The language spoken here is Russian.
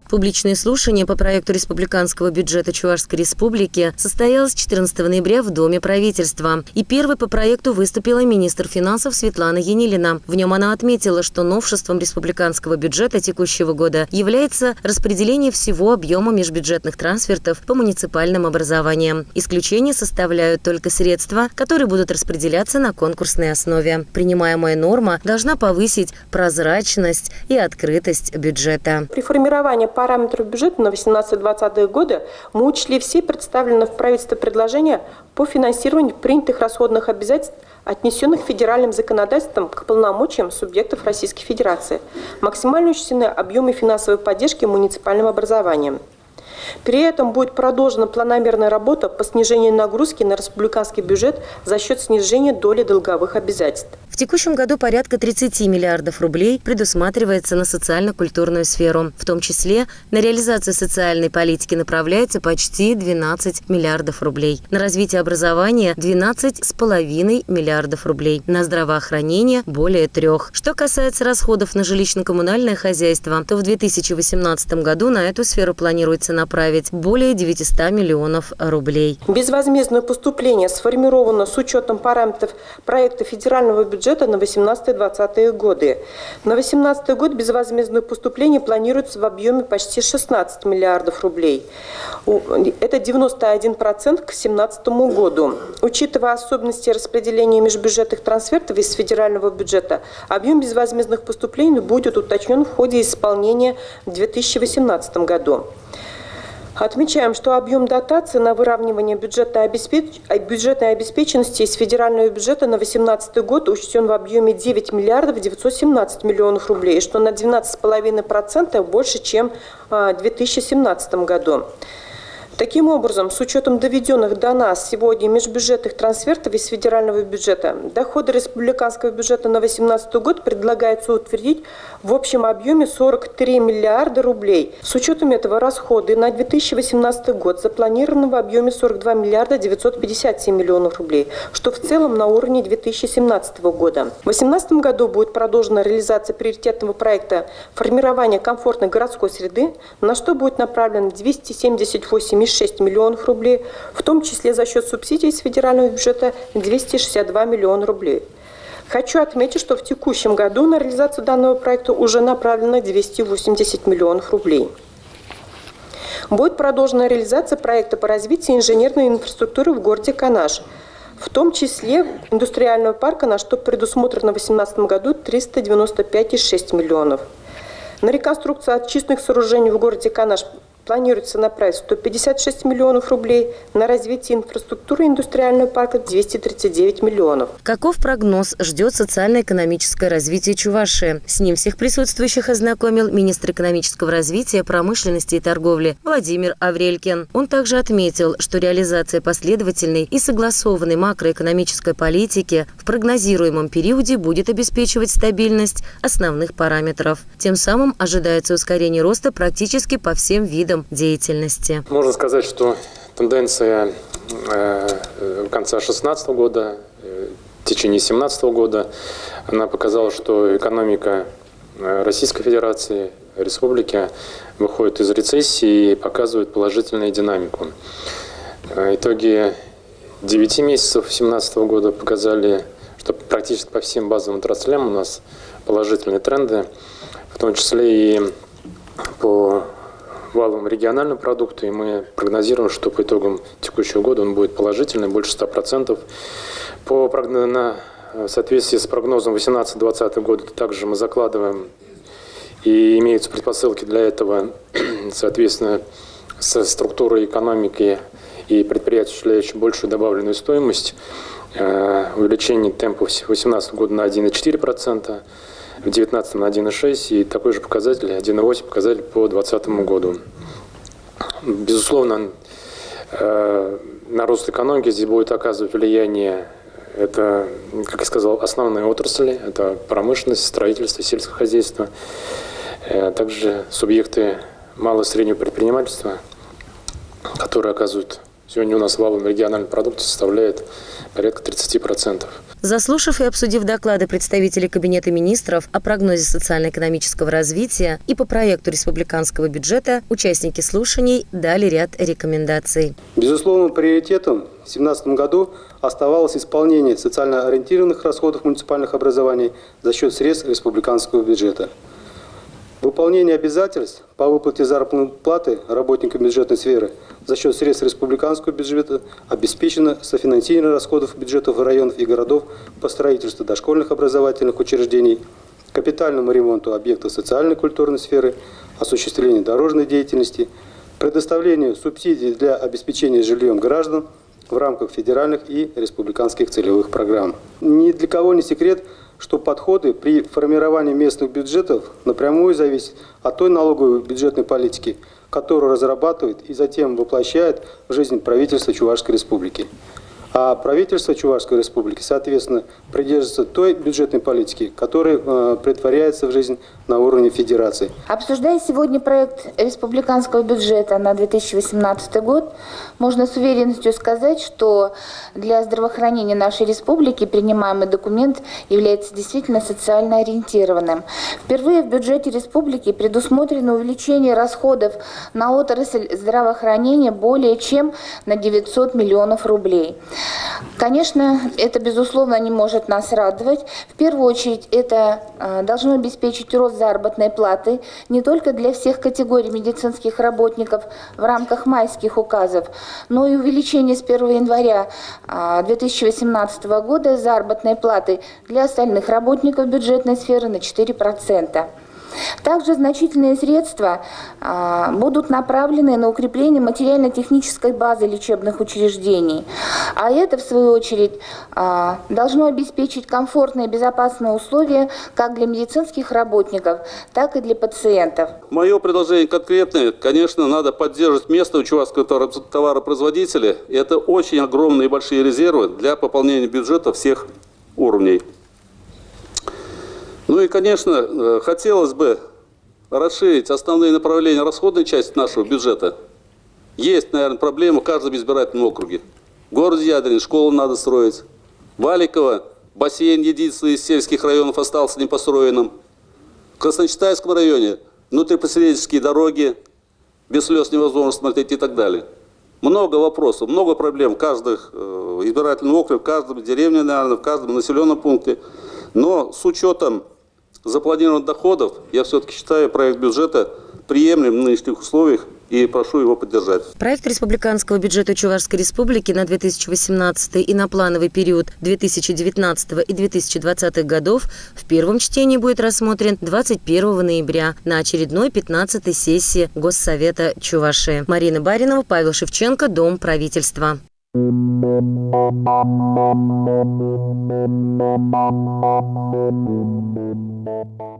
Публичное слушание по проекту республиканского бюджета Чувашской республики состоялось 14 ноября в Доме правительства. И первой по проекту выступила министр финансов Светлана Енилина. В нем она отметила, что новшеством республиканского бюджета текущего года является распределение всего объема межбюджетных трансфертов по муниципальным образованиям. Исключение составляют только средства, которые будут распределяться на конкурсной основе. Принимаемая норма должна повысить прозрачность и открытость бюджета. При формировании параметров бюджета на 18-20 годы мы учли все представленные в правительстве предложения по финансированию принятых расходных обязательств, отнесенных федеральным законодательством к полномочиям субъектов Российской Федерации. Максимально учтены объемы финансовой поддержки муниципальным образованием. При этом будет продолжена планомерная работа по снижению нагрузки на республиканский бюджет за счет снижения доли долговых обязательств. В текущем году порядка 30 миллиардов рублей предусматривается на социально-культурную сферу. В том числе на реализацию социальной политики направляется почти 12 миллиардов рублей. На развитие образования 12,5 миллиардов рублей. На здравоохранение более 3. Что касается расходов на жилищно-коммунальное хозяйство, то в 2018 году на эту сферу планируется направить более 900 миллионов рублей. Безвозмездное поступление сформировано с учетом параметров проекта федерального бюджета на 18-20 годы. На 2018 год безвозмездное поступление планируется в объеме почти 16 миллиардов рублей. Это 91% к 2017 году. Учитывая особенности распределения межбюджетных трансфертов из федерального бюджета, объем безвозмездных поступлений будет уточнен в ходе исполнения в 2018 году. Отмечаем, что объем дотации на выравнивание бюджетной обеспеченности из федерального бюджета на 2018 год учтен в объеме 9 миллиардов 917 миллионов рублей, что на 12,5% больше, чем в 2017 году. Таким образом, с учетом доведенных до нас сегодня межбюджетных трансфертов из федерального бюджета, доходы республиканского бюджета на 2018 год предлагается утвердить в общем объеме 43 миллиарда рублей. С учетом этого расходы на 2018 год запланированы в объеме 42 миллиарда 957 миллионов рублей, что в целом на уровне 2017 года. В 2018 году будет продолжена реализация приоритетного проекта формирования комфортной городской среды, на что будет направлено 278,6 миллионов рублей, в том числе за счет субсидий из федерального бюджета 262 миллиона рублей. Хочу отметить, что в текущем году на реализацию данного проекта уже направлено 280 миллионов рублей. Будет продолжена реализация проекта по развитию инженерной инфраструктуры в городе Канаш, в том числе индустриального парка, на что предусмотрено в 2018 году 395,6 миллионов. На реконструкцию очистных сооружений в городе Канаш планируется направить 156 миллионов рублей, на развитие инфраструктуры индустриального парка 239 миллионов. Каков прогноз ждет социально-экономическое развитие Чувашии? С ним всех присутствующих ознакомил министр экономического развития, промышленности и торговли Владимир Аврелькин. Он также отметил, что реализация последовательной и согласованной макроэкономической политики в прогнозируемом периоде будет обеспечивать стабильность основных параметров. Тем самым ожидается ускорение роста практически по всем видам деятельности. Можно сказать, что тенденция конца 2016 года, в течение 2017 года, она показала, что экономика Российской Федерации, республики выходит из рецессии и показывает положительную динамику. Итоги 9 месяцев 2017 года показали, что практически по всем базовым отраслям у нас положительные тренды, в том числе и по валовому региональному продукту, и мы прогнозируем, что по итогам текущего года он будет положительный, больше 100%. В соответствии с прогнозом 2018-2020 года также мы закладываем, и имеются предпосылки для этого, соответственно, со структурой экономики и предприятий, осуществляющих большую добавленную стоимость, увеличение темпов 2018 года на 1,4%, в 2019 на 1,6% и такой же показатель, 1,8% показатель по 2020 году. Безусловно, на рост экономики здесь будет оказывать влияние, это, как я сказал, основные отрасли, это промышленность, строительство, сельское хозяйство, также субъекты малого и среднего предпринимательства, которые оказывают Сегодня у нас валовый региональный продукт составляет порядка 30%. Заслушав и обсудив доклады представителей Кабинета министров о прогнозе социально-экономического развития и по проекту республиканского бюджета, участники слушаний дали ряд рекомендаций. Безусловным приоритетом в 2017 году оставалось исполнение социально ориентированных расходов муниципальных образований за счет средств республиканского бюджета. Выполнение обязательств по выплате заработной платы работникам бюджетной сферы за счет средств республиканского бюджета обеспечено софинансирование расходов бюджетов районов и городов по строительству дошкольных образовательных учреждений, капитальному ремонту объектов социальной и культурной сферы, осуществлению дорожной деятельности, предоставлению субсидий для обеспечения жильем граждан в рамках федеральных и республиканских целевых программ. Ни для кого не секрет, что подходы при формировании местных бюджетов напрямую зависят от той налоговой бюджетной политики, которую разрабатывает и затем воплощает в жизнь правительство Чувашской Республики. А правительство Чувашской Республики, соответственно, придерживается той бюджетной политики, которая претворяется в жизнь на уровне федерации. Обсуждая сегодня проект республиканского бюджета на 2018 год, можно с уверенностью сказать, что для здравоохранения нашей республики принимаемый документ является действительно социально ориентированным. Впервые в бюджете республики предусмотрено увеличение расходов на отрасль здравоохранения более чем на 900 миллионов рублей. Конечно, это, безусловно, не может нас радовать. В первую очередь, это должно обеспечить рост заработной платы не только для всех категорий медицинских работников в рамках майских указов, но и увеличение с 1 января 2018 года заработной платы для остальных работников бюджетной сферы на 4%. Также значительные средства будут направлены на укрепление материально-технической базы лечебных учреждений. А это, в свою очередь, должно обеспечить комфортные и безопасные условия как для медицинских работников, так и для пациентов. Мое предложение конкретное. Конечно, надо поддерживать местного чувашского товаропроизводителя. Это очень огромные и большие резервы для пополнения бюджета всех уровней. Ну и, конечно, хотелось бы расширить основные направления расходной части нашего бюджета. Есть, наверное, проблема в каждом избирательном округе. В городе Ядрине школу надо строить. Валиково бассейн единственный из сельских районов остался непостроенным. В Красночитайском районе внутрипоселенческие дороги, без слез невозможно смотреть и так далее. Много вопросов, много проблем в каждом избирательном округе, в каждой деревне, наверное, в каждом населенном пункте. Но с учетом запланированных доходов, я все-таки считаю проект бюджета приемлемым в нынешних условиях и прошу его поддержать. Проект республиканского бюджета Чувашской Республики на 2018 и на плановый период 2019 и 2020 годов в первом чтении будет рассмотрен 21 ноября на очередной 15-й сессии Госсовета Чувашии. Марина Баринова, Павел Шевченко, Дом правительства. Thank you.